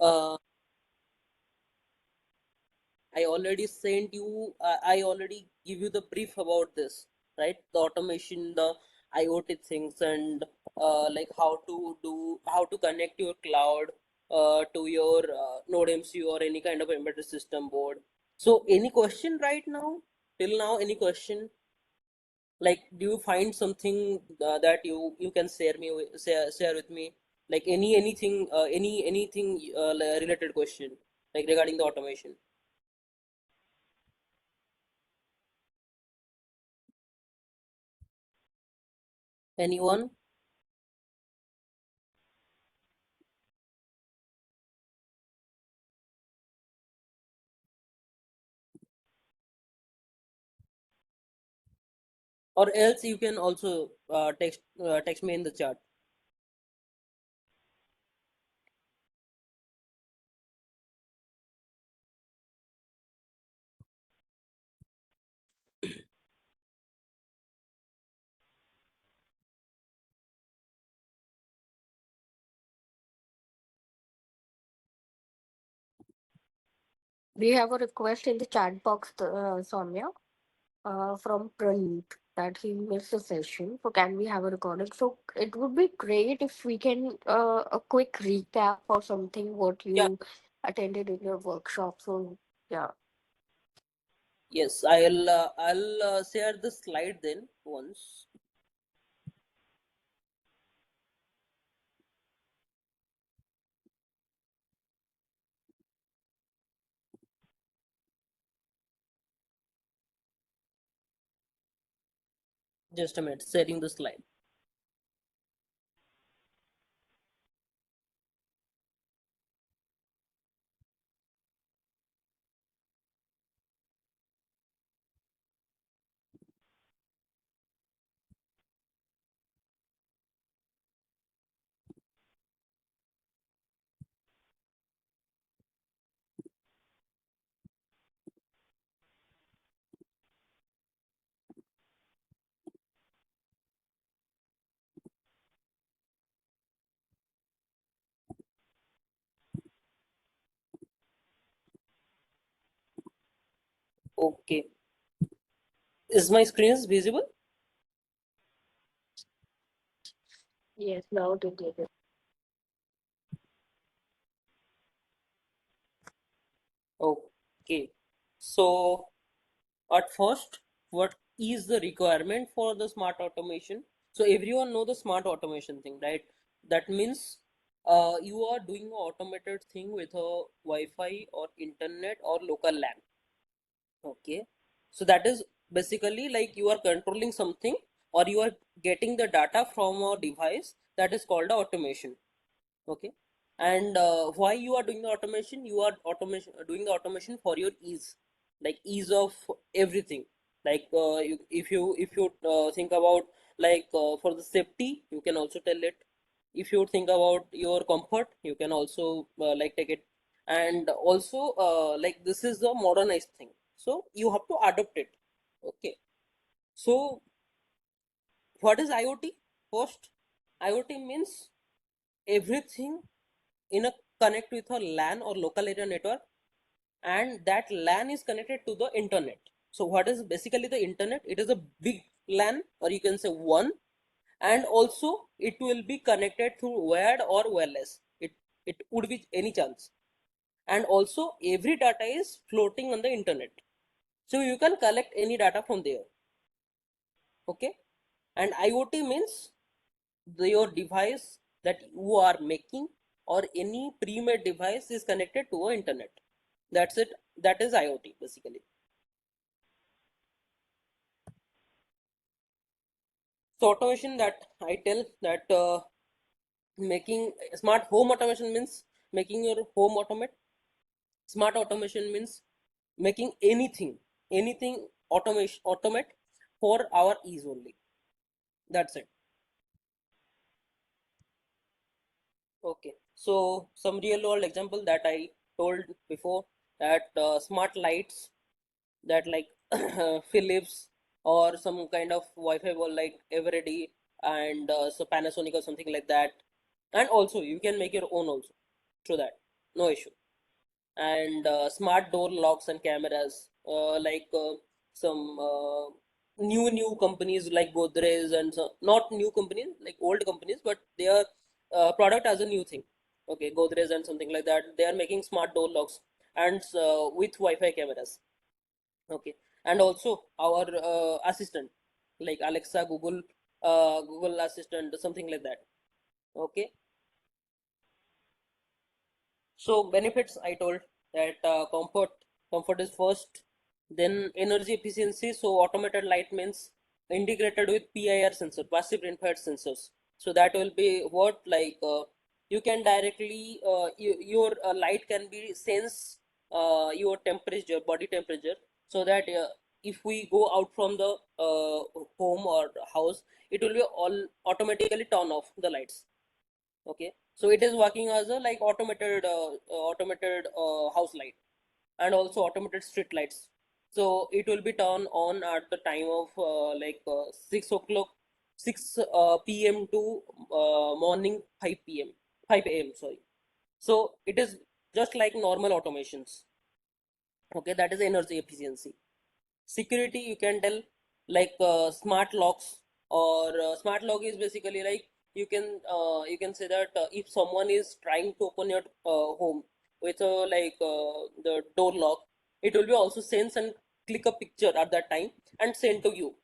Uh, I already sent you, I already give you the brief about this, right? The automation, the IoT things, and like how to connect your cloud to your Node MCU or any kind of embedded system board. So, any question right now? Till now, any question? Like, do you find something that you can share with me? Like anything anything related question like regarding the automation. Anyone? Or else you can also text me in the chat. We have a request in the chat box, Soumya, from Praneet, that he missed a session. So can we have a recording? So it would be great if we can a quick recap or something what Yeah. you attended in your workshop. So yeah, Yes, I'll share the slide then once. Just a minute, sharing the slide. Okay. Is my screen is visible? yes, now to take it. Okay. So at first, what is the requirement for the smart automation? So everyone know the smart automation thing, right? That means you are doing an automated thing with a Wi-Fi or internet or local LAN. Okay. So that is basically like you are controlling something or you are getting the data from a device, that is called automation. Okay. And why you are doing the automation? You are automation doing the automation for your ease, like ease of everything. Like if you think about like for the safety, you can also tell it. If you think about your comfort, you can also like take it. And also like this is the modernized thing, so you have to adopt it. Okay. So what is IoT? First, IoT means everything in a connect with a LAN or local area network, and that LAN is connected to the internet. So what is basically the internet? It is a big LAN, or you can say one, and also it will be connected through wired or wireless. It would be any chance, and also every data is floating on the internet, so you can collect any data from there. Okay. And IoT means your device that you are making or any pre-made device is connected to a internet. That's it. That is IoT basically. So automation, that I tell that making smart home automation means making your home automate. Smart automation means making anything automation automate for our ease only. That's it. Okay. So some real world example that I told before, that smart lights, that like Philips or some kind of Wi-Fi wall like Eveready, and so Panasonic or something like that. And also you can make your own also through that. no issue. And smart door locks and cameras, some new companies like Godrej, and so, not new companies like old companies, but they are product as a new thing. Okay, Godrej and something like that, they are making smart door locks and with Wi-Fi cameras. Okay, and also our assistant like Alexa, Google Assistant, something like that. Okay, so benefits I told that comfort is first, then energy efficiency. So automated light means integrated with PIR sensor, passive infrared sensors. So that will be what you can directly your light can be sense your temperature, body temperature, so that if we go out from the home or house, it will be all automatically turn off the lights. Okay, so it is working as a like automated house light, and also automated street lights. So it will be turned on at the time of 6 o'clock, 6 p.m. to morning 5 p.m., 5 a.m., sorry. So it is just like normal automations. Okay, that is energy efficiency. Security, you can tell like smart locks, or smart lock is basically like you can say that if someone is trying to open your home with the door lock, it will be also sense and click a picture at that time and send to you.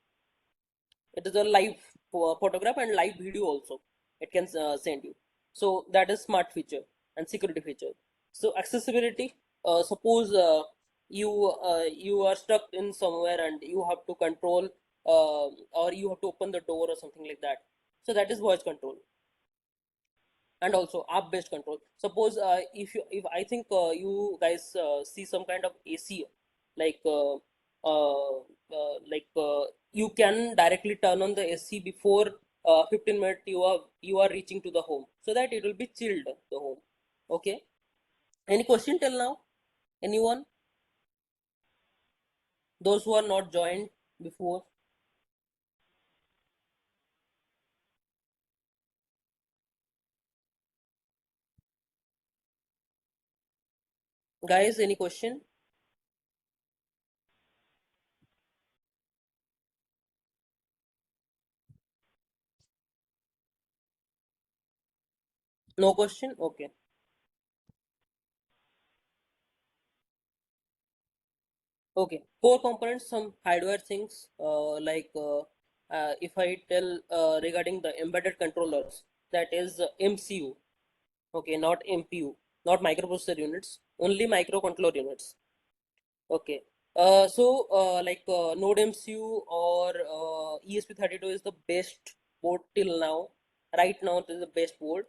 It is a live photograph and live video also, it can send you. So that is smart feature and security feature. So accessibility, suppose you are stuck in somewhere and you have to control or you have to open the door or something like that, so that is voice control. And also app based control. Suppose if I think you guys see some kind of AC, like you can directly turn on the AC before 15 minutes you are reaching to the home, so that it will be chilled the home. Okay, any question till now, anyone, those who are not joined before? Guys, any question? No question. Okay. Okay, core components, some hardware things if I tell regarding the embedded controllers, that is MCU. Okay, not MPU, not microprocessor units, only microcontroller units. Okay, Node MCU or ESP32 is the best board till now. Right now, it is the best board.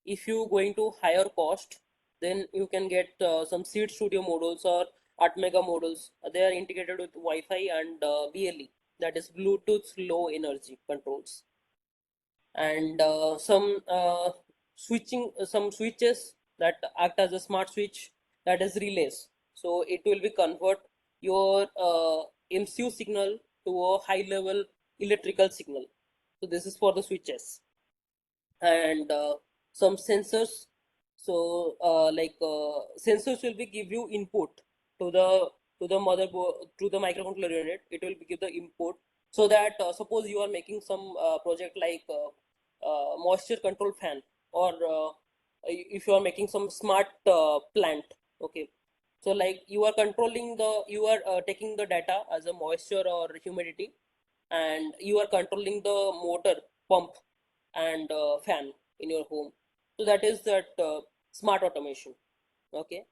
If you going to higher cost, then you can get some Seed Studio modules or Atmega modules. They are integrated with Wi-Fi and BLE, that is Bluetooth Low Energy controls, and some switches that act as a smart switch, that is relays. So it will be convert your MCU signal to a high level electrical signal. So this is for the switches. And some sensors. So sensors will be give you input to the motherboard, to the microcontroller unit. It will be give the input, so that suppose you are making some project like moisture control fan, or if you are making some smart plant. Okay, so like you are taking the data as a moisture or humidity, and you are controlling the motor, pump, and fan in your home. So that is that smart automation. Okay,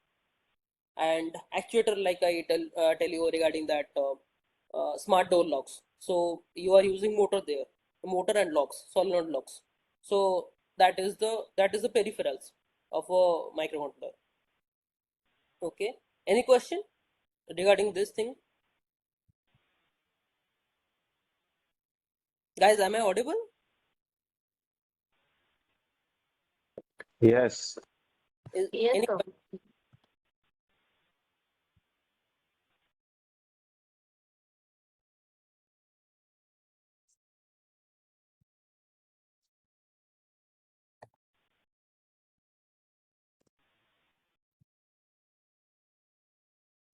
and actuator, like I tell you regarding that smart door locks. So you are using motor there, motor and locks, solenoid locks. So that is the peripherals of a microcontroller. Okay, any question regarding this thing, guys? Am I audible? Yes. Is Yes, any sir.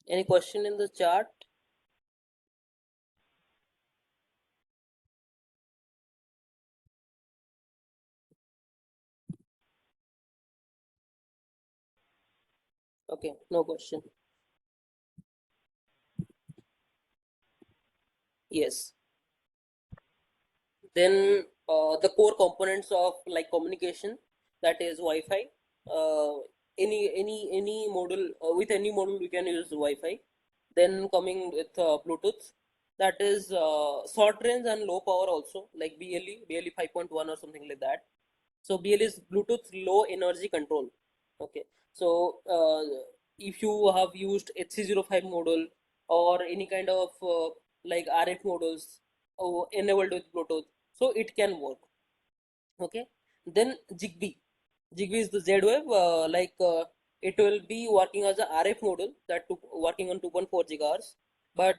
Any question in the chat? Okay, no question. Yes. Then the core components of like communication, that is Wi-Fi. Any module, with any module we can use Wi-Fi. Then coming with Bluetooth, that is short range and low power also, like BLE 5.1 or something like that. So BLE is Bluetooth Low Energy Control. Okay. So if you have used HC05 module or any kind of like RF modules enabled with Bluetooth, so it can work. Okay. Then Zigbee is the Z-Wave, it will be working as a RF module that working on 2.4 gigahertz, but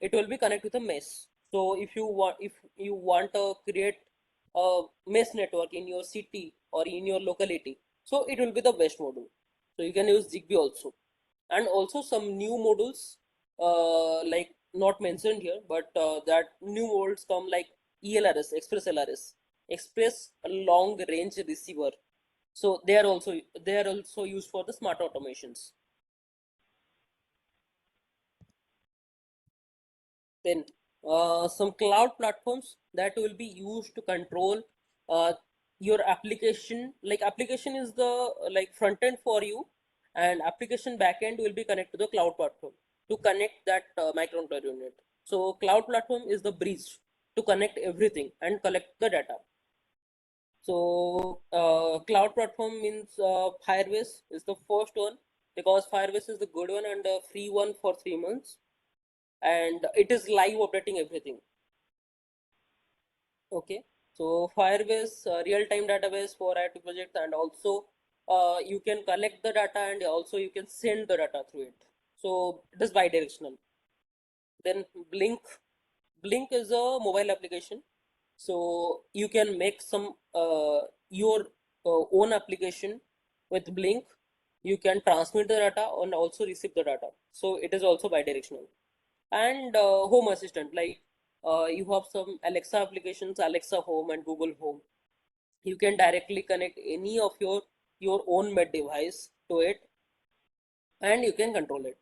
it will be connected with a mesh. So if you want to create a mesh network in your city or in your locality, so it will be the best module. So you can use Zigbee also. And also some new modules, like not mentioned here, but that new modules come like ELRS, Express LRS, Express Long Range Receiver. So they are also used for the smart automations. Then some cloud platforms that will be used to control uh, your application. Like application is the like front end for you, and application backend will be connected to the cloud platform to connect that microcontroller unit. So cloud platform is the bridge to connect everything and collect the data. So cloud platform means Firebase is the first one, because Firebase is the good one and the free one for 3 months, and it is live updating everything. Okay, so Firebase real-time database for IoT projects, and also you can collect the data and also you can send the data through it. So it is bidirectional. Then Blink is a mobile application. So you can make some your own application with Blink. You can transmit the data and also receive the data. So it is also bidirectional. And home assistant, like you have some Alexa applications, Alexa Home and Google Home. You can directly connect any of your own made device to it, and you can control it.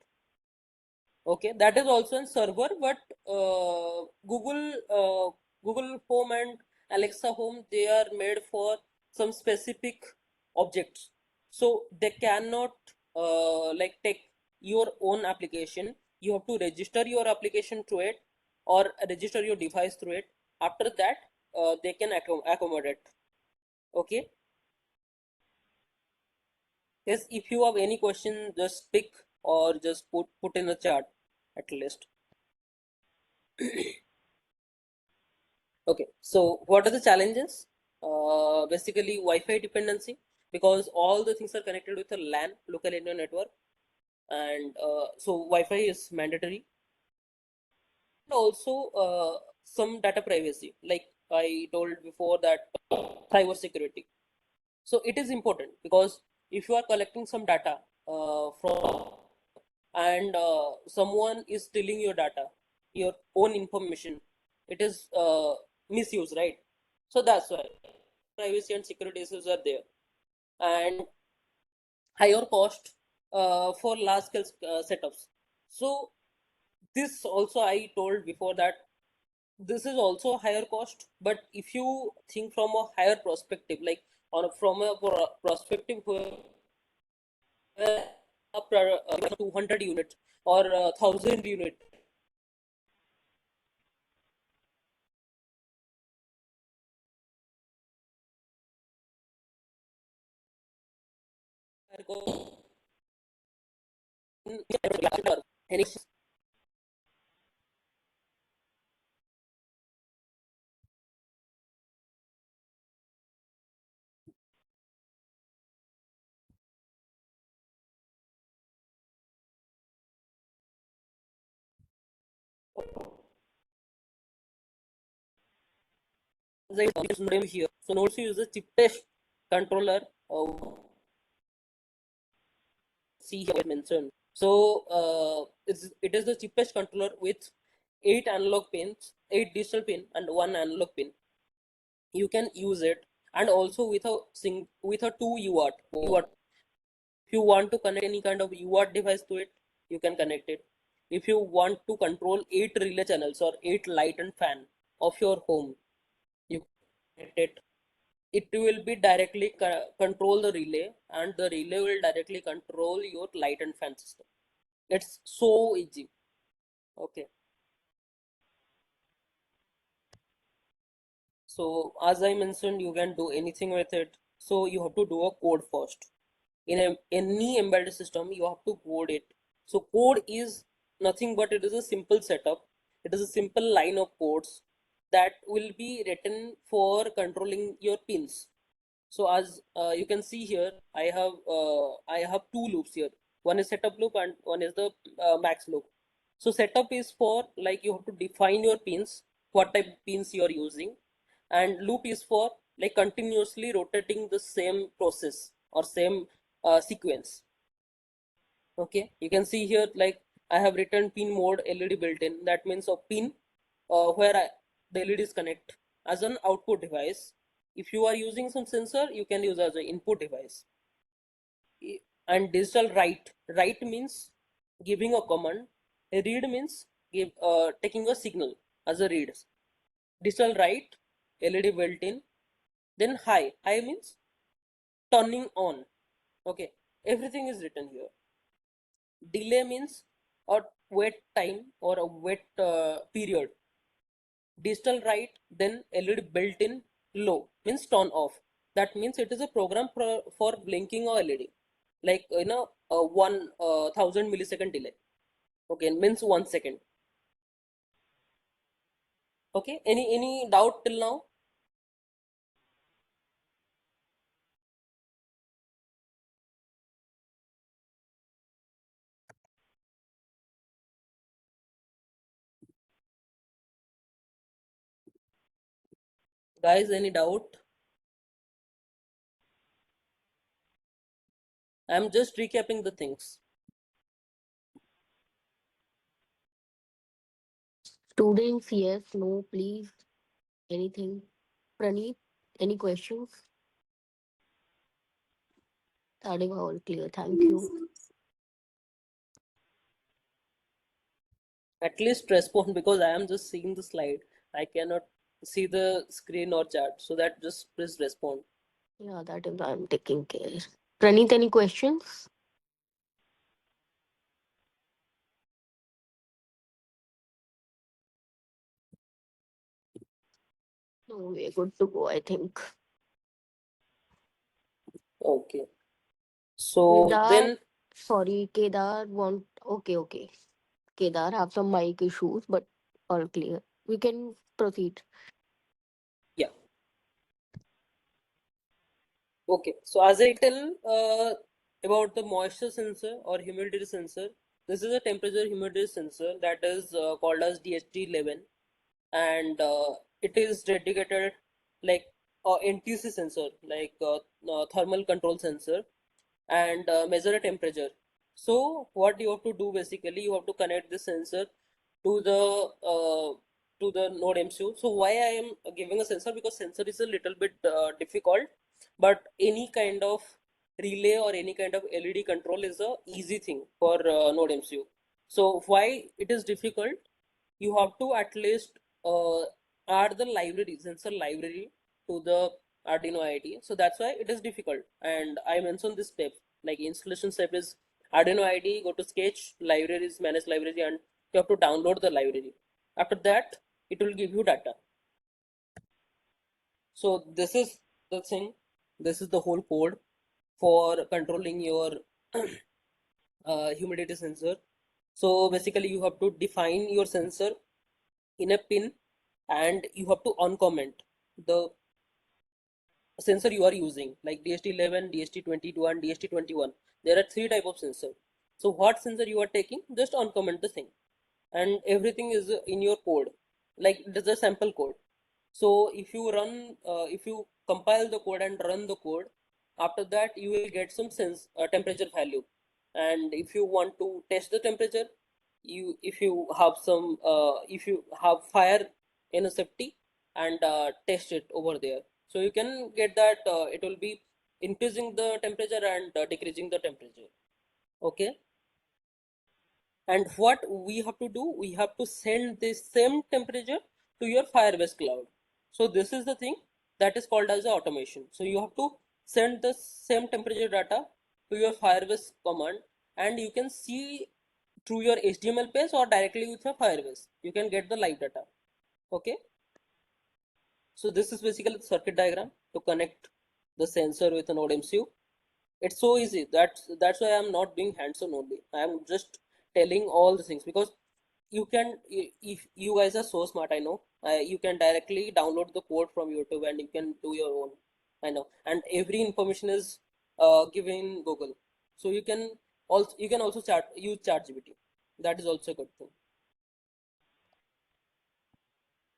Okay, that is also in server, but Google Home and Alexa Home, they are made for some specific objects, so they cannot like take your own application. You have to register your application to it or register your device through it. After that, they can accommodate. Okay. Yes, if you have any question, just pick or just put in the chat at least. Okay, so what are the challenges? Basically, Wi-Fi dependency, because all the things are connected with a LAN, local area network, and so Wi-Fi is mandatory. And also some data privacy, like I told before, that cyber security. So it is important, because if you are collecting some data from, and someone is stealing your data, your own information, it is misuse, right? So that's why privacy and security issues are there. And higher cost for large scale setups. So this also I told before, that this is also higher cost, but if you think from a higher perspective, like from a perspective where a 200 unit or 1,000 unit any name here. So nodes use the cheapest controller, see here mentioned. So it is the cheapest controller with 8 digital pin and 1 analog pin. You can use it, and also with a 2 UART. If you want to connect any kind of UART device to it, you can connect it. If you want to control 8 relay channels or 8 light and fan of your home, you can connect it. It will be directly control the relay, and the relay will directly control your light and fan system. It's so easy. Okay. So as I mentioned, you can do anything with it. So you have to do a code first. In any embedded system, you have to code it. So code is nothing but it is a simple setup. It is a simple line of codes that will be written for controlling your pins. So as you can see here, I have two loops here. One is setup loop and one is the max loop. So setup is for like you have to define your pins, what type of pins you are using, and loop is for like continuously rotating the same process or same sequence. Okay, you can see here like I have written pin mode LED built in. That means a pin the LEDs connect as an output device. If you are using some sensor, you can use as an input device. And digital write means giving a command. A read means taking a signal as a read. Digital write, LED built in. Then high means turning on. Okay, everything is written here. Delay means a wait time or a wait period. Digital write, then LED built in low means turn off. That means it is a program for blinking or LED, like 1,000 millisecond delay. Okay, means 1 second. Okay, any doubt till now? Guys, any doubt? I'm just recapping the things. Students, yes, no, please. Anything? Praneet, any questions? That is all clear. Thank you. At least respond because I am just seeing the slide. I cannot see the screen or chat. So that just please respond. Yeah, that is I'm taking care. Praneet, any questions? No, we're good to go, I think. Okay. So Kedar, then, sorry, Kedar okay. Kedar have some mic issues, but all clear. We can proceed. yeah. Okay. So as I tell about the moisture sensor or humidity sensor, this is a temperature humidity sensor that is called as DHT11, and it is dedicated like NTC sensor, like thermal control sensor, and measure a temperature. So what you have to do basically, you have to connect the sensor to the node MCU. So why I am giving a sensor, because sensor is a little bit difficult, but any kind of relay or any kind of LED control is a easy thing for node MCU. So why it is difficult? You have to at least add the library, sensor library to the Arduino IDE. So that's why it is difficult. And I mentioned this step, like installation step is Arduino IDE, go to Sketch, libraries, manage library, and you have to download the library. After that, it will give you data. So this is the thing. This is the whole code for controlling your humidity sensor. So basically, you have to define your sensor in a pin, and you have to uncomment the sensor you are using, like DHT11, DHT22, and DHT21. There are three type of sensor. So what sensor you are taking, just uncomment the thing, and everything is in your code, like it is a sample code. So if you compile the code and run the code, after that you will get some temperature value, and if you want to test the temperature, if you have some if you have fire in a safety, and test it over there, so you can get that it will be increasing the temperature and decreasing the temperature. Okay. And what we have to do, we have to send this same temperature to your Firebase cloud. So this is the thing that is called as the automation. So you have to send the same temperature data to your Firebase command, and you can see through your HTML page or directly with your Firebase. You can get the live data. Okay. So this is basically the circuit diagram to connect the sensor with an ODMCU. It's so easy. That's why I'm not doing hands-on only. I'm just telling all the things, because you can, if you guys are so smart, I know, you can directly download the code from YouTube and you can do your own. I know, and every information is given in Google, so you can also use ChatGPT. That is also a good thing.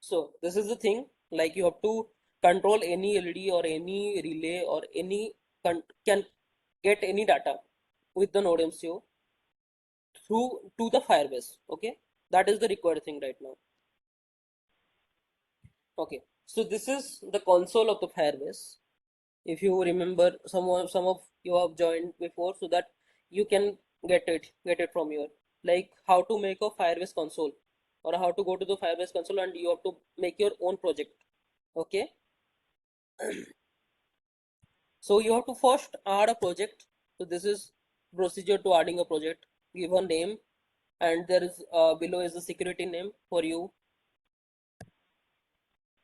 So this is the thing, like you have to control any LED or any relay or any can get any data with the node MCU through to the Firebase. Okay, that is the required thing right now. Okay, so this is the console of the Firebase. If you remember, some of you have joined before, so that you can get it from here. Like how to make a Firebase console, or how to go to the Firebase console and you have to make your own project. Okay, so you have to first add a project. So this is procedure to adding a project. Give a name, and there is below is the security name for you.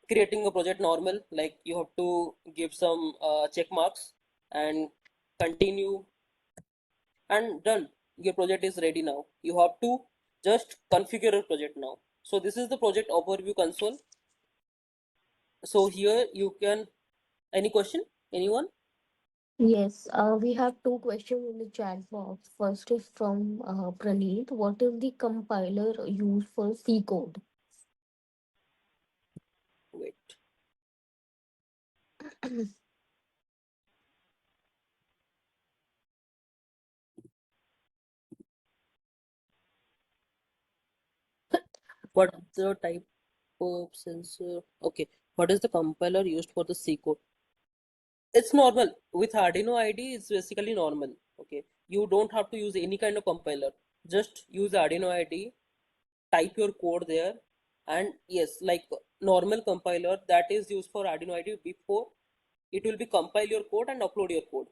Creating a project normal, like you have to give some check marks and continue, and done. Your project is ready now. You have to just configure a project now. So this is the project overview console. So here you can, any question, anyone? Yes, we have two questions in the chat box. First is from Praneeth. What is the compiler used for C code? Wait, what the type of sensor? Okay, what is the compiler used for the C code? It's normal with Arduino IDE. It's basically normal. Okay, you don't have to use any kind of compiler. Just use Arduino IDE, type your code there, and yes, like normal compiler that is used for Arduino IDE, before it will be compile your code and upload your code.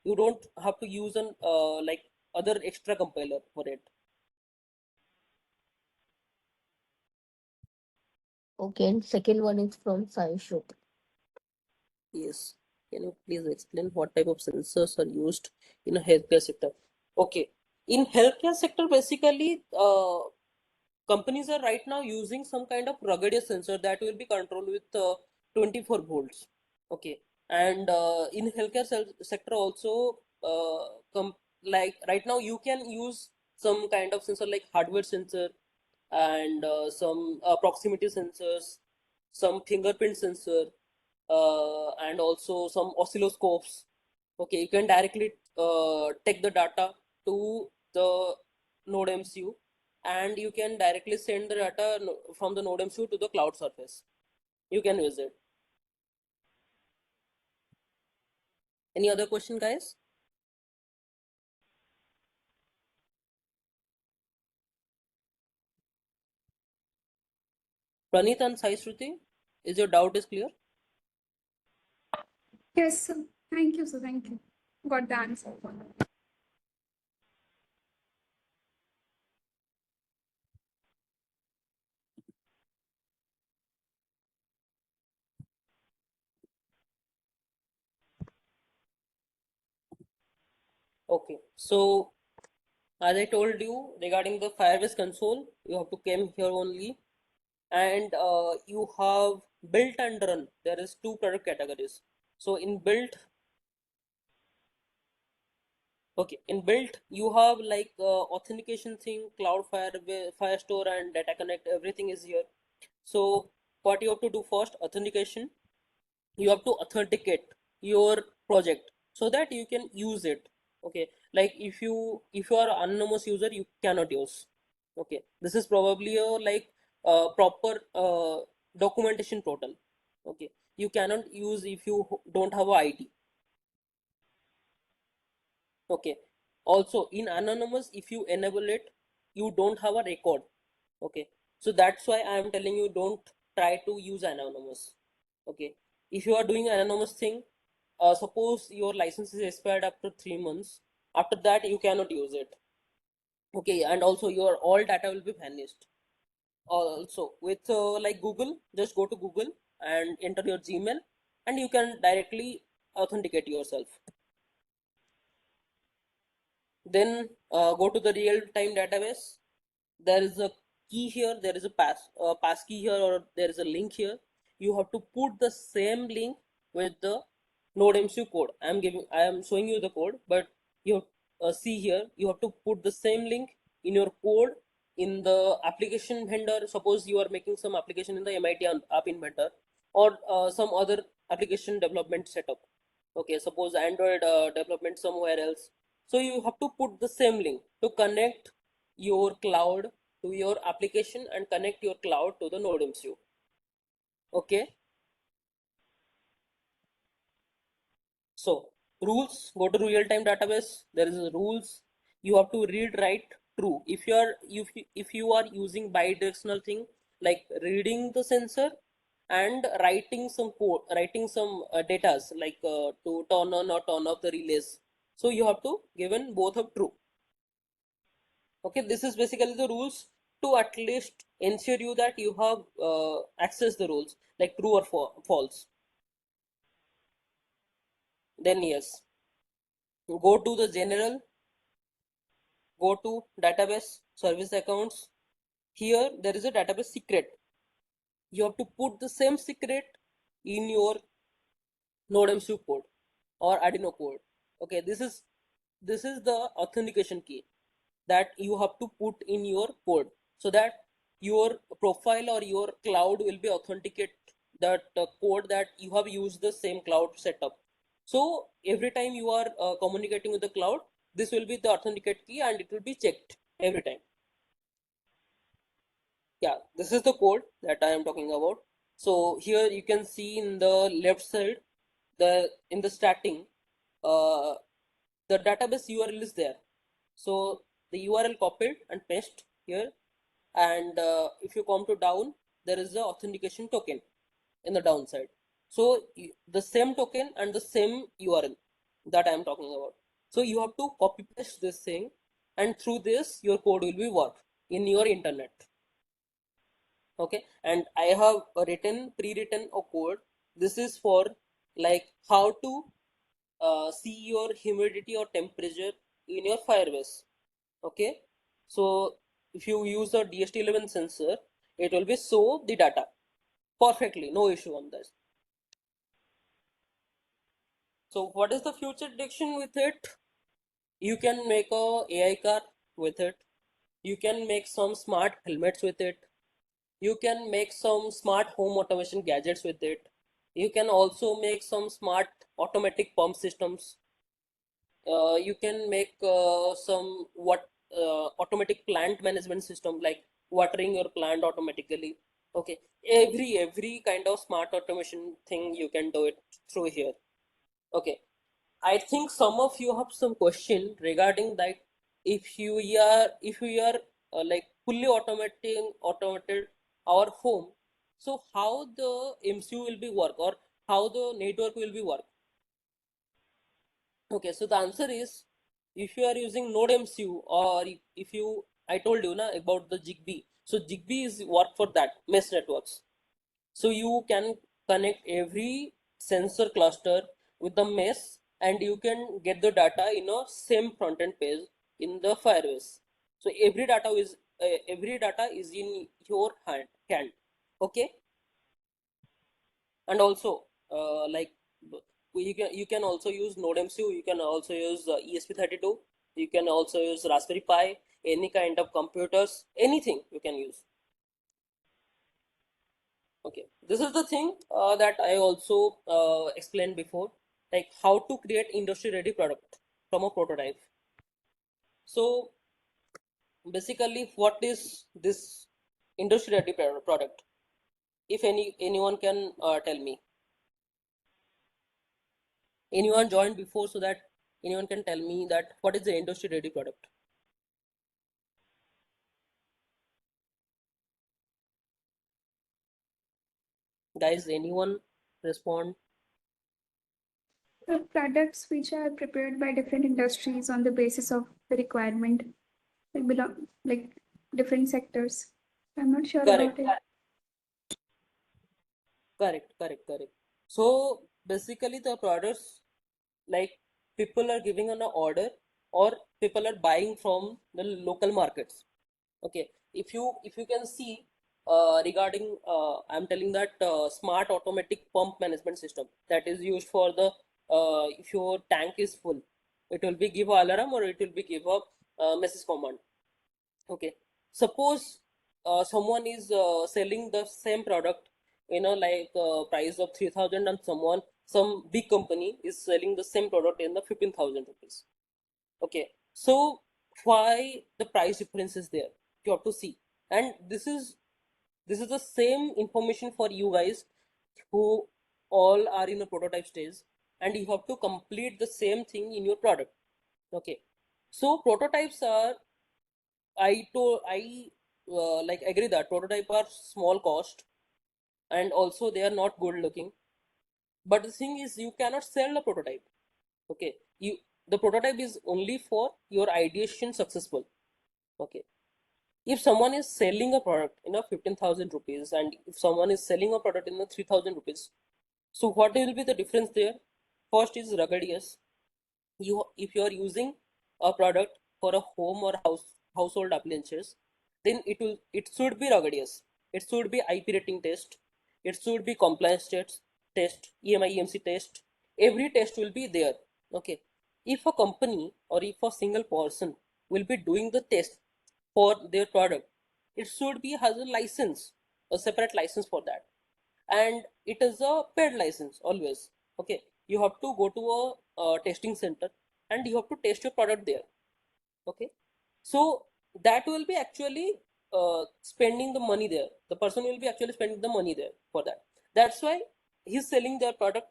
You don't have to use an like other extra compiler for it. Okay, and second one is from Saishuk. Yes. Can you please explain what type of sensors are used in a healthcare sector? Okay. In healthcare sector, basically, companies are right now using some kind of rugged sensor that will be controlled with 24 volts. Okay. And in healthcare sector also, like right now, you can use some kind of sensor like hardware sensor, and some proximity sensors, some fingerprint sensor, and also some oscilloscopes. Okay, you can directly take the data to the node MCU, and you can directly send the data from the node MCU to the cloud surface. You can use it. Any other question, guys? Pranit and Sai Shruti, is your doubt is clear? Yes, sir. Thank you, sir. Thank you. Got the answer. Okay, so as I told you regarding the Firebase console, you have to come here only, and you have built and run. There is two product categories. So in built, okay, in built you have like authentication thing, Cloudflare, Firestore, and Data Connect. Everything is here. So what you have to do first, authentication. You have to authenticate your project so that you can use it. Okay, like if you are anonymous user, you cannot use. Okay, this is probably a like proper documentation portal. Okay, you cannot use if you don't have a ID. Okay, also in anonymous, if you enable it, you don't have a record. Okay, so that's why I am telling you, don't try to use anonymous. Okay, if you are doing anonymous thing, suppose your license is expired after 3 months, after that you cannot use it. Okay, and also your all data will be vanished. Also with like Google, just go to Google and enter your Gmail, and you can directly authenticate yourself. Then go to the real time database. There is a key here, there is a pass key here, or there is a link here. You have to put the same link with the NodeMCU code. I am showing you the code, but you see here, you have to put the same link in your code in the application vendor. Suppose you are making some application in the MIT App Inventor, or some other application development setup. Okay, suppose Android development somewhere else. So you have to put the same link to connect your cloud to your application and connect your cloud to the NodeMCU. Okay, so rules, go to real-time database. There is a rules. You have to read write true. If you are using bidirectional thing, like reading the sensor and writing some code, writing some datas, like to turn on or turn off the relays. So you have to given both of true. Okay, this is basically the rules to at least ensure you that you have access the rules, like true or false. Then yes, go to the general, go to database service accounts. Here there is a database secret. You have to put the same secret in your NodeMCU code or Arduino code. Okay, this is the authentication key that you have to put in your code, so that your profile or your cloud will be authenticate that code that you have used the same cloud setup. So every time you are communicating with the cloud, this will be the authenticate key and it will be checked every time. Yeah, this is the code that I am talking about. So here you can see in the left side, the in the starting, uh, the database URL is there. So the URL copied and paste here, and if you come to down, there is the authentication token in the downside. So the same token and the same URL that I am talking about. So you have to copy paste this thing, and through this your code will be work in your internet. Okay, and I have pre-written a code. This is for like how to see your humidity or temperature in your Firebase. Okay, so if you use a DHT11 sensor, it will be show the data perfectly, no issue on this. So what is the future direction with it? You can make a AI car with it. You can make some smart helmets with it. You can make some smart home automation gadgets with it. You can also make some smart automatic pump systems. You can make some automatic plant management system, like watering your plant automatically. Okay, every kind of smart automation thing you can do it through here. Okay, I think some of you have some question regarding that. If you are like fully automated our home, so how the MCU will be work, or how the network will be work? Okay, so the answer is, if you are using Node MCU, or if you, I told you na about the Zigbee. So Zigbee is work for that mesh networks. So you can connect every sensor cluster with the mesh, and you can get the data in a same front end page in the Firebase. So every data is in your hand. Okay, and also like you can also use NodeMCU. You can also use ESP32. You can also use Raspberry Pi. Any kind of computers, anything you can use. Okay, this is the thing that I also explained before, like how to create industry ready product. from a prototype. So basically, what is this industry ready product? If anyone can tell me, anyone joined before, so that anyone can tell me that what is the industry ready product? Guys, anyone respond? The products which are prepared by different industries on the basis of the requirement, like belong like different sectors. I'm not sure about Correct, it. correct. So basically, the products, like, people are giving an order, or people are buying from the local markets. Okay, if you can see, regarding, I'm telling that smart automatic pump management system that is used for the, if your tank is full, it will be give a alarm, or it will be give a message command. Okay, suppose someone is selling the same product, like, price of 3,000, and some big company is selling the same product in the 15,000 rupees. Okay, so why the price difference is there? You have to see, and this is the same information for you guys who all are in a prototype stage, and you have to complete the same thing in your product. Okay, so prototypes are, like, agree that prototype are small cost, and also they are not good looking. But the thing is, you cannot sell a prototype. Okay, the prototype is only for your ideation successful. Okay, if someone is selling a product in a 15,000 rupees, and if someone is selling a product in a 3,000 rupees, so what will be the difference there? First is ruggedness. If you are using a product for a home or household appliances, then it should be ruggedness. It should be IP rating test. It should be compliance test, EMI EMC test. Every test will be there. Okay, if a company or if a single person will be doing the test for their product, it should be has a license, a separate license for that, and it is a paid license always. Okay, you have to go to a testing center, and you have to test your product there. Okay, so that will be actually spending the money there. The person will be actually spending the money there for that. That's why he's selling their product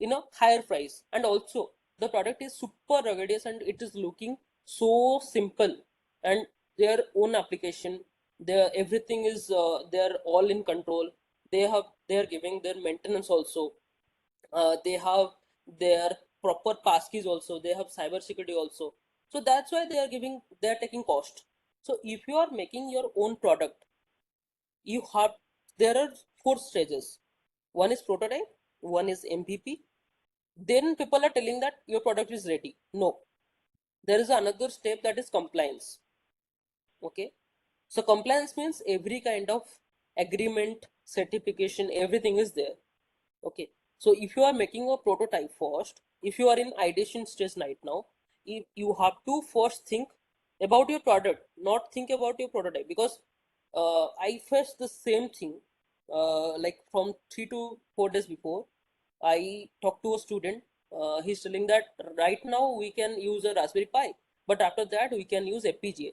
in a higher price. And also, the product is super rugged, and it is looking so simple, and their own application, their everything is, they're all in control. They are giving their maintenance also. They have their proper passkeys also. They have cyber security also. So that's why they're taking cost. So if you are making your own product, you have there are four stages. One is prototype, one is MVP. Then people are telling that your product is ready. No, there is another step, that is compliance. Okay, so compliance means every kind of agreement, certification, everything is there. Okay, so if you are making a prototype first, if you are in ideation stage right now, if you have to first think about your product, not think about your prototype. Because I faced the same thing, like from 3 to 4 days before. I talked to a student. He's telling that right now we can use a Raspberry Pi, but after that we can use FPGA.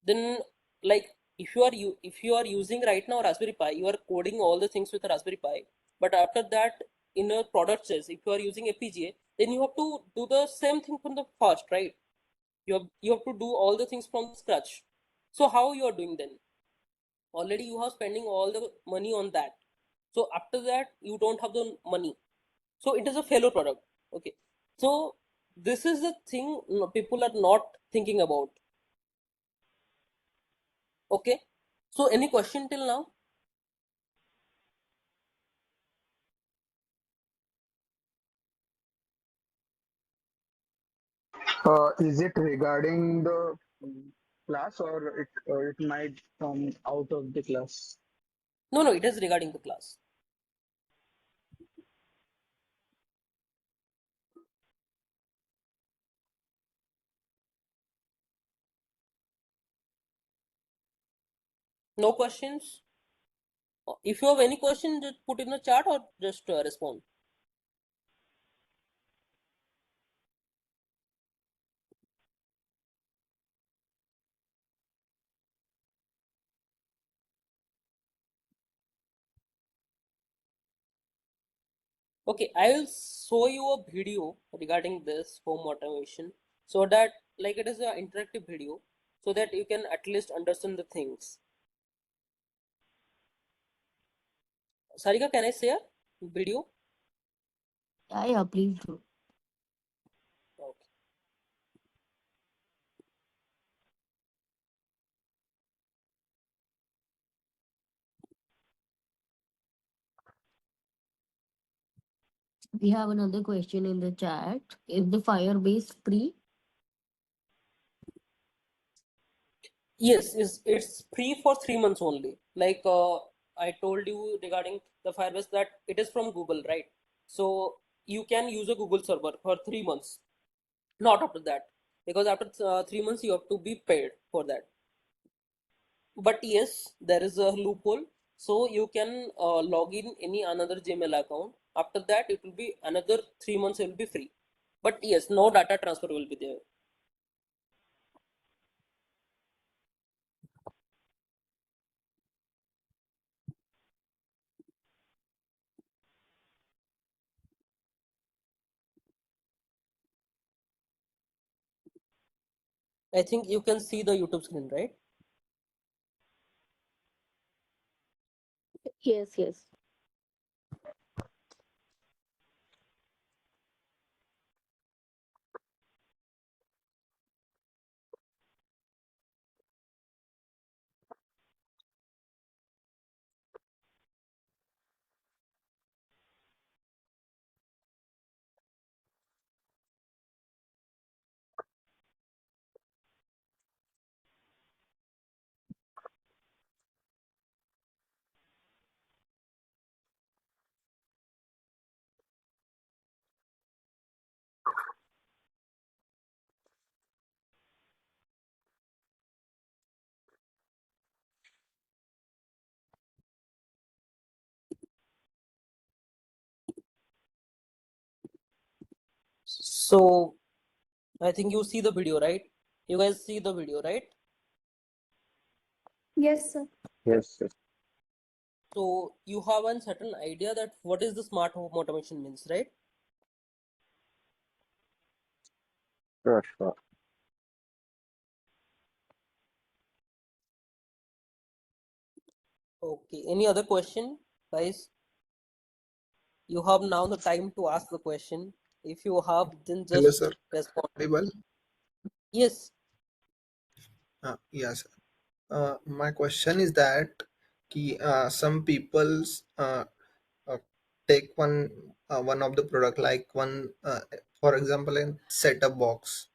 Then, like, if you are using right now Raspberry Pi, you are coding all the things with Raspberry Pi, but after that, in a product says, if you are using FPGA, then you have to do the same thing from the first, right? You have to do all the things from scratch. So how you are doing then? Already you are spending all the money on that. So after that, you don't have the money. So it is a failure product. Okay, so this is the thing, people are not thinking about. Okay, so any question till now? Is it regarding the class, or it might come out of the class? No, no, it is regarding the class. No questions? If you have any question, just put in the chat, or just respond. Okay, I will show you a video regarding this home automation so that like it is an interactive video so that you can at least understand the things. Sarika, can I share video? Yeah, please do. Okay. We have another question in the chat. Is the Firebase free? Yes, it's free for 3 months only. Like I told you regarding the Firebase that it is from Google, right? So you can use a Google server for 3 months, not after that, because after 3 months you have to be paid for that. But yes, there is a loophole, so you can log in any another Gmail account. After that, it will be another 3 months. It will be free. But yes, no data transfer will be there. I think you can see the YouTube screen, right? Yes, yes. So I think you see the video, right? You guys see the video, right? Yes, sir. Yes, yes. So you have a certain idea that what is the smart home automation means, right? Sure, sure. Okay. Any other question, guys? You have now the time to ask the question. If you have, then Hello, just sir. respond. Audible? Yes. Yes. My question is that some people's uh, take one of the product like one for example in setup box.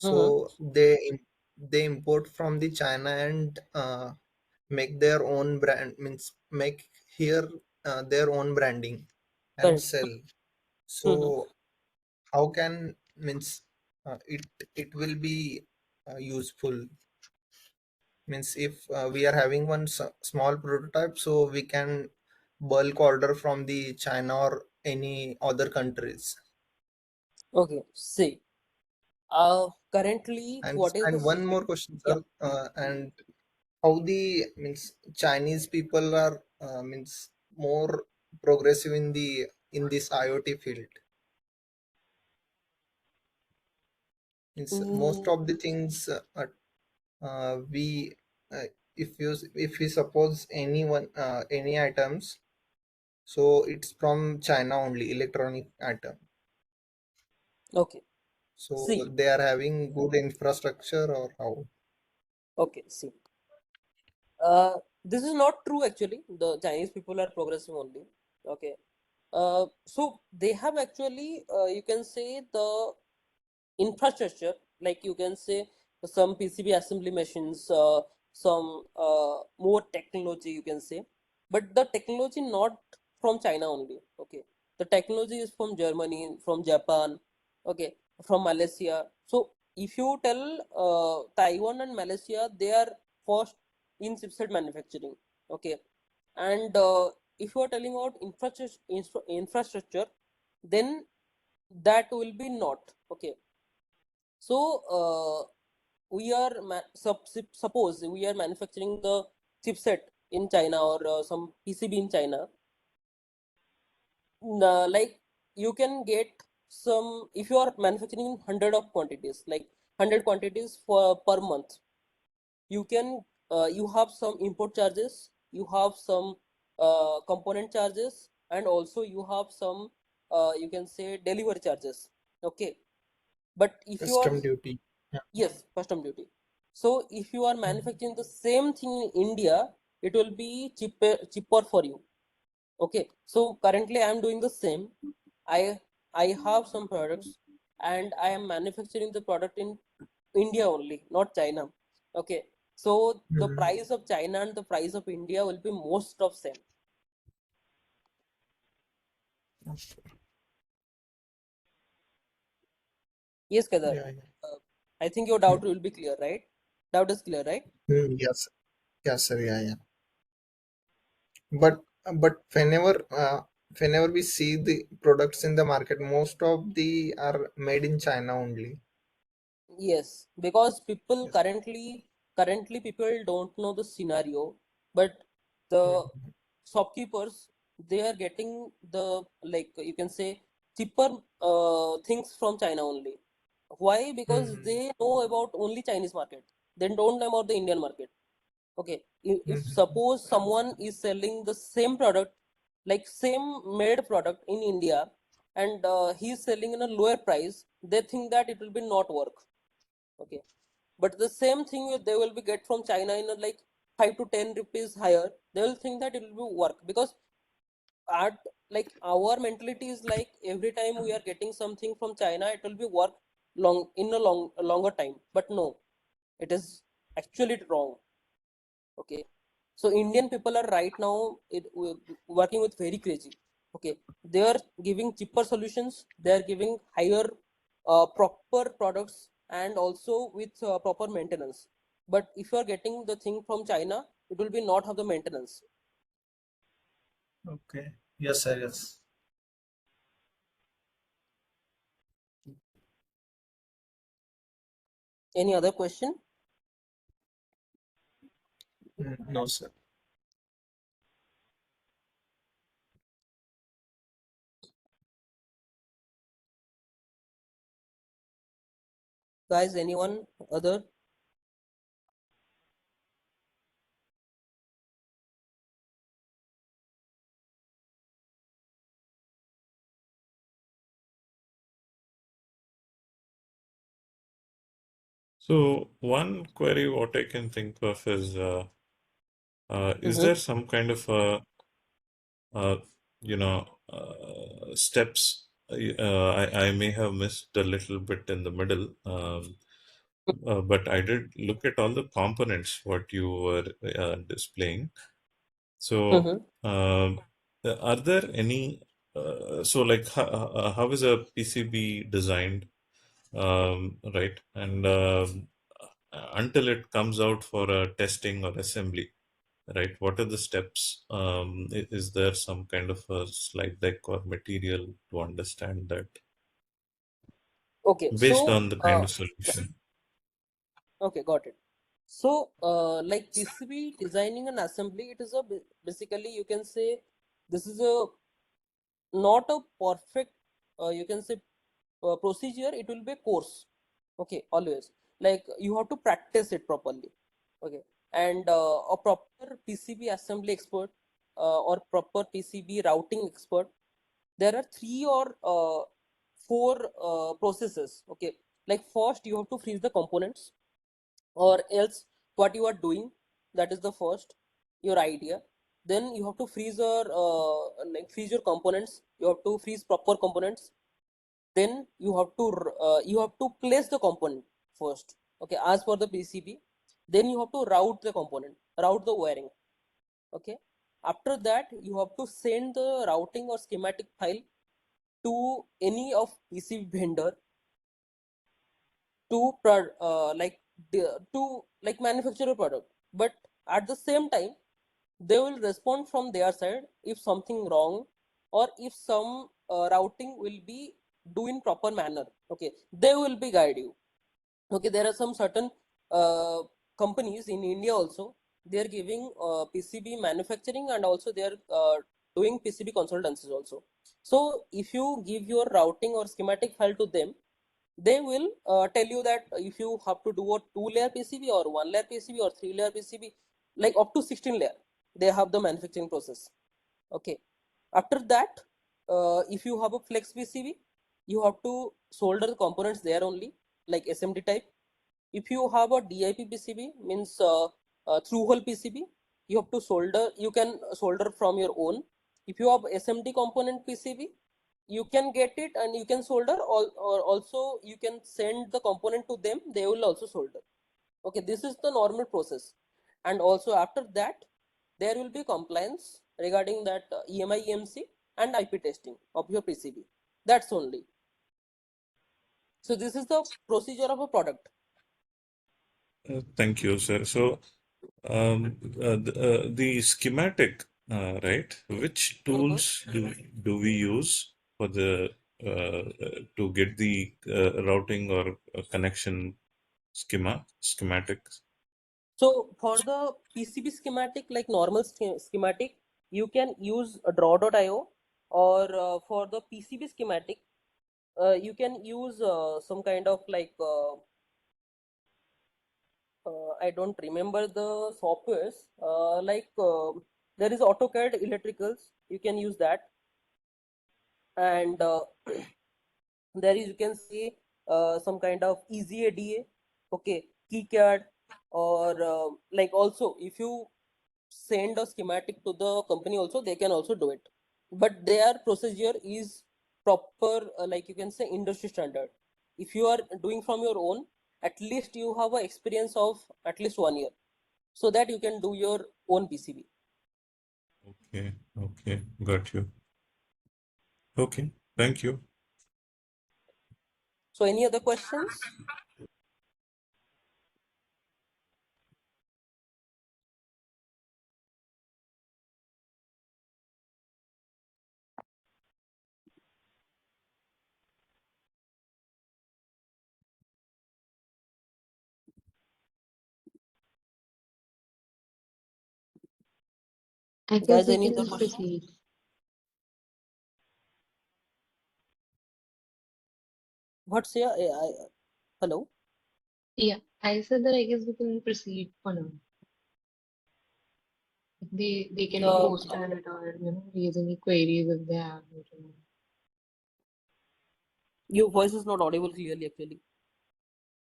Mm-hmm. So they import from the China and make their own brand means make here their own branding and Correct. sell. Mm-hmm. So how can means it will be useful means if we are having one small prototype so we can bulk order from the China or any other countries. Okay. See. Currently, and what is the and one more question, sir, yeah. and how the means Chinese people are means more progressive in this IoT field means most Mm, of the things we if we suppose anyone any items. So it's from China only, electronic item. okay. So See. they are having good infrastructure or how? Okay. See. This is not true actually. The Chinese people are progressive only. Okay. So they have actually, you can say the infrastructure, like you can say some PCB assembly machines, some more technology you can say, but the technology not from China only. Okay, the technology is from Germany, from Japan, okay, from Malaysia. So if you tell Taiwan and Malaysia, they are first in chipset manufacturing. Okay, and if you are telling about infrastructure, then that will be not okay. So we are suppose we are manufacturing the chipset in China or some PCB in China. Like you can get some, if you are manufacturing in 100 of quantities, like 100 quantities for per month, you can you have some import charges, you have some component charges, and also you have some you can say delivery charges. Okay, but if you are, Custom duty. Yeah. yes, custom duty. So if you are manufacturing the same thing in India, it will be cheaper for you. Okay, so currently I am doing the same. I I have some products and I am manufacturing the product in India only, not China. Okay, so the Mhm. price of China and the price of India will be most of same. Yes, Kedar. Yeah, yeah. I think your doubt will be clear, right? Doubt is clear, right? Yes, yes, sir. Yeah, yeah. But whenever we see the products in the market, most of the are made in China only. Yes, because people Yes. currently people don't know the scenario, but the Mhm. shopkeepers, they are getting the, like you can say, cheaper things from China only. Why? Because Mhm. they know about only Chinese market. They don't know about the Indian market. Okay, if Mhm. suppose someone is selling the same product, like same made product in India, and he's selling in a lower price, they think that it will be not work. Okay, but the same thing they will be get from China in a like 5 to 10 rupees higher, they will think that it will be work, because at, like our mentality is like every time we are getting something from China, it will be work long in a longer time, but no, it is actually wrong. Okay, so Indian people are right now working with very crazy. Okay, they are giving cheaper solutions, they are giving higher proper products, and also with proper maintenance. But if you are getting the thing from China, it will be not have the maintenance. Okay. Yes, sir. Yes. Any other question? No, sir. Guys, anyone other? So one query what I can think of is Mm-hmm. there some kind of uh, steps? I may have missed a little bit in the middle, but I did look at all the components what you were displaying. So Mm-hmm. are there any? So like how is a PCB designed? Right, and until it comes out for a testing or assembly, right? What are the steps? Is there some kind of a slide deck or material to understand that Okay, based so on the kind of solution? okay, got it. So, like PCB designing and assembly, it is a basically you can say this is a not a perfect you can say procedure. It will be a course. Okay, always like you have to practice it properly. Okay, and a proper PCB assembly expert or proper PCB routing expert. There are three or four processes. Okay, like first you have to freeze the components, or else what you are doing, that is the first your idea. Then you have to freeze your like freeze your components, you have to freeze proper components. Then you have to place the component first. Okay, as for the PCB, then you have to route the component, route the wiring. Okay, after that you have to send the routing or schematic file to any of PCB vendor to like to like manufacture a product. But at the same time, they will respond from their side if something wrong, or if some routing will be do in proper manner. Okay, they will be guide you. Okay, there are some certain uh, companies in India also, they are giving PCB manufacturing, and also they are doing PCB consultancies also. So if you give your routing or schematic file to them, they will tell you that if you have to do a 2-layer PCB or 1-layer PCB or 3-layer PCB, like up to 16 layer, they have the manufacturing process. Okay. After that, if you have a flex PCB, you have to solder the components there only, like SMD type. If you have a DIP PCB, means through hole PCB, you have to solder. You can solder from your own. If you have SMD component PCB, you can get it and you can solder. Or also you can send the component to them. They will also solder. Okay, this is the normal process. And also after that, there will be compliance regarding that EMI, EMC, and IP testing of your PCB. That's only. So this is the procedure of a product. Thank you, sir. So, the schematic, right? Which tools do we use for the to get the routing or connection schematics? So for the PCB schematic, like normal schematic, you can use a draw.io, or for the PCB schematic, you can use some kind of like I don't remember the softwares. There is AutoCAD Electricals. You can use that, and there is, you can see some kind of easy ADA, okay, KiCad, or like also if you send a schematic to the company also, they can also do it, but their procedure is proper, like you can say industry standard. If you are doing from your own, at least you have a experience of at least 1 year, so that you can do your own PCB. Okay, okay, got you. Okay, thank you. So any other questions? I guess Guys, we any can other question? proceed. What's your hello? Yeah, I said that I guess we can proceed for now. They can uh, post it or raise any queries if they have it. your voice is not audible clearly actually.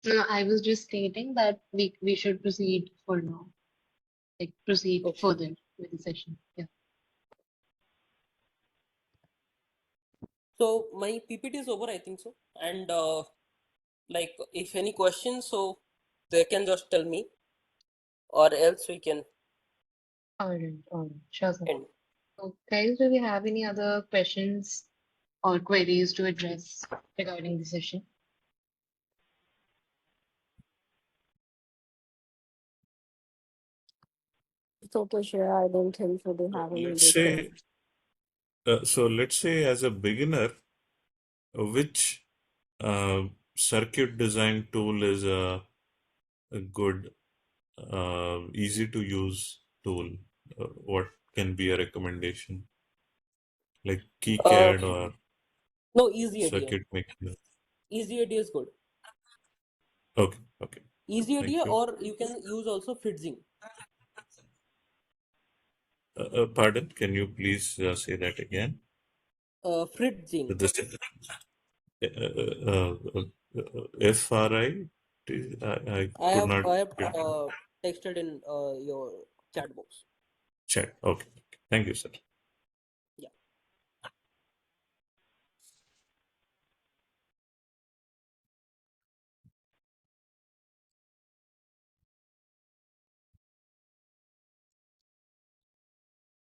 No, I was just stating that we should proceed for now. Like proceed Okay. further with the session. Yeah. So my PPT is over, I think so. And like if any questions, so they can just tell me, or else we can All right. Sure, sir. end. So, guys, do we have any other questions or queries to address regarding the session? So to share, I don't think so they have any Let's request. say, let's say as a beginner, which circuit design tool is a good, easy to use tool? What can be a recommendation? Like Uh, KiCad or no, easy idea. Circuit Maker? Easy idea is good. Okay, okay. Easy Thank idea, you. or you can use also Fritzing. Pardon, can you please say that again? Fritzing. This FRI? I could not I have get texted in your chat box. chat. Okay, thank you, sir. Yeah.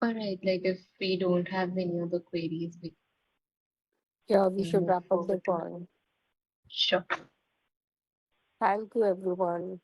All right. Like if we don't have any other queries, we Yeah, we can should move wrap up the forward to. call. Sure. Thank you, everyone.